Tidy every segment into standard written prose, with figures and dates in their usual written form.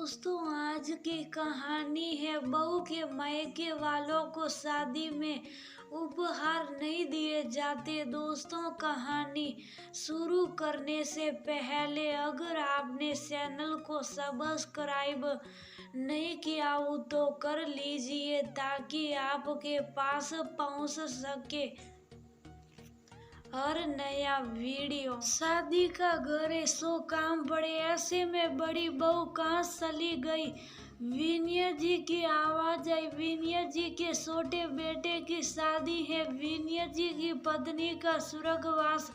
दोस्तों, आज की कहानी है बहू के मायके वालों को शादी में उपहार नहीं दिए जाते। दोस्तों, कहानी शुरू करने से पहले अगर आपने चैनल को सब्सक्राइब नहीं किया हो तो कर लीजिए ताकि आपके पास पहुंच सके हर नया वीडियो। शादी का घरे सो काम पड़े, ऐसे में बड़ी बहू कहाँ चली गई। विनय जी की आवाज आई। विनय जी के छोटे बेटे की शादी है। विनय जी की पत्नी का स्वर्गवास।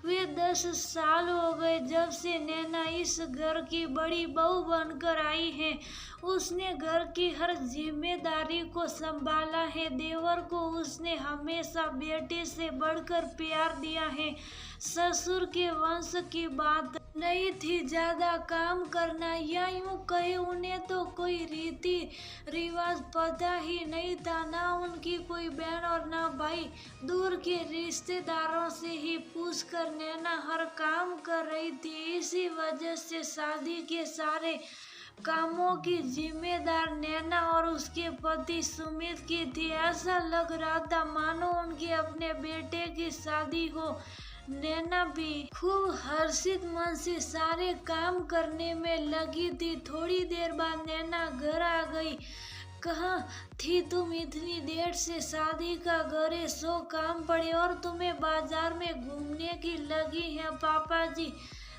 वे 10 साल हो गए जब से नैना इस घर की बड़ी बहू बनकर आई है। उसने घर की हर जिम्मेदारी को संभाला है। देवर को उसने हमेशा बेटे से बढ़कर प्यार दिया है। ससुर के वंश की बात नहीं थी ज्यादा काम करना, या यूं कहे उन्हें तो कोई रीति रिवाज पता ही नहीं था। ना उनकी कोई बहन और ना भाई। दूर के रिश्तेदारों से ही पूछकर नैना हर काम कर रही थी। इसी वजह से शादी के सारे कामों की जिम्मेदार नैना और उसके पति सुमित की थी। ऐसा लग रहा था मानो उनके अपने बेटे की शादी हो। नैना भी खूब हर्षित मन से सारे काम करने में लगी थी। थोड़ी देर बाद नैना घर आ गई। कहाँ थी तुम इतनी देर से? शादी का घरे सो काम पड़े और तुम्हें बाजार में घूमने की लगी है। पापा जी,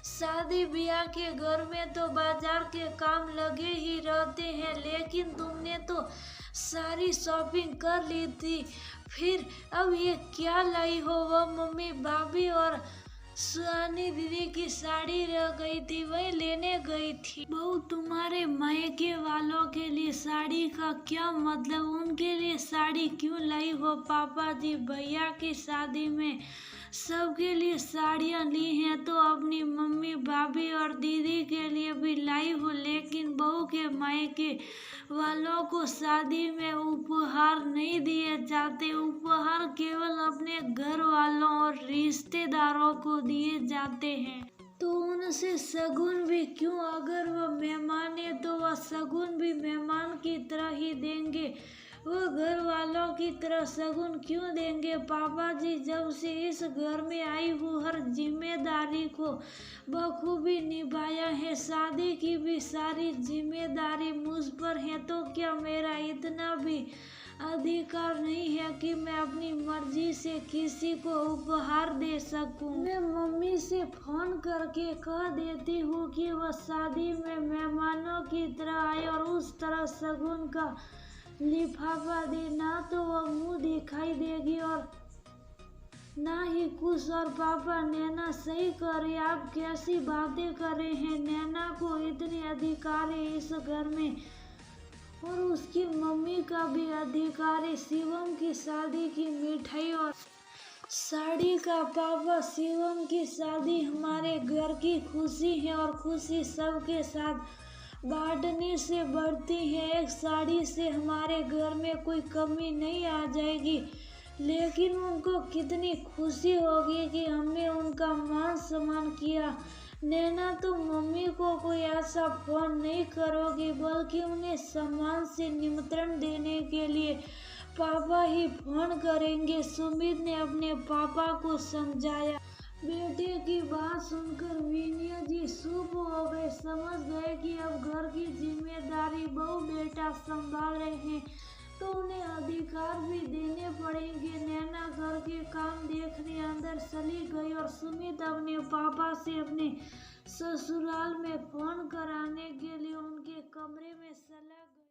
शादी ब्याह के घर में तो बाजार के काम लगे ही रहते हैं, लेकिन तुमने तो सारी शॉपिंग कर ली थी। फिर अब ये क्या लाई हो? वह मम्मी, भाभी और सुहानी दीदी की साड़ी रह गई थी, वही लेने गई थी। बहू, तुम्हारे मायके वालों के लिए साड़ी का क्या मतलब? उनके लिए साड़ी क्यों लाई हो? पापा जी, भैया की शादी में सबके लिए साड़ियाँ ली हैं तो अपनी मम्मी, भाभी और दीदी के लिए भी लाई हूँ, लेकिन बहू के मायके वालों को शादी में उपहार नहीं दिए जाते। उपहार केवल अपने घर वालों और रिश्तेदारों को दिए जाते हैं। तो उनसे शगुन भी क्यों? अगर वह मेहमान है तो वह शगुन भी मेहमान की तरह ही देंगे। वो घर वालों की तरह शगुन क्यों देंगे? पापा जी, जब से इस घर में आई हूँ हर जिम्मेदारी को बखूबी निभाया है। शादी की भी सारी जिम्मेदारी मुझ पर है, तो क्या मेरा इतना भी अधिकार नहीं है कि मैं अपनी मर्जी से किसी को उपहार दे सकूं? मैं मम्मी से फोन करके कह देती हूँ कि वह शादी में मेहमानों की तरह आए और उस तरह शगुन का लिफाफा दे। ना तो वह मुंह दिखाई देगी और ना ही कुछ। और पापा, नैना सही कर रही, आप कैसी बातें कर रहे हैं? नैना को इतने अधिकार है इस घर में और उसकी मम्मी का भी अधिकार है। शिवम की शादी की मिठाई और साड़ी का। पापा, शिवम की शादी हमारे घर की खुशी है और खुशी सबके साथ बांटने से बढ़ती है। एक साड़ी से हमारे घर में कोई कमी नहीं आ जाएगी, लेकिन उनको कितनी खुशी होगी कि हमने उनका मान सम्मान किया। नैना, तुम मम्मी को कोई ऐसा फोन नहीं करोगी, बल्कि उन्हें सम्मान से निमंत्रण देने के लिए पापा ही फोन करेंगे। सुमित ने अपने पापा को समझाया। बेटे की बात सुनकर विनय जी चुप हो गए। समझ गए कि अब घर की जिम्मेदारी बहू बेटा संभाल रहे हैं तो उन्हें अधिकार भी देने पड़ेंगे। नैना घर के काम देखने अंदर चली गई और सुमित अपने पापा से अपने ससुराल में फोन कराने के लिए उनके कमरे में चला गया।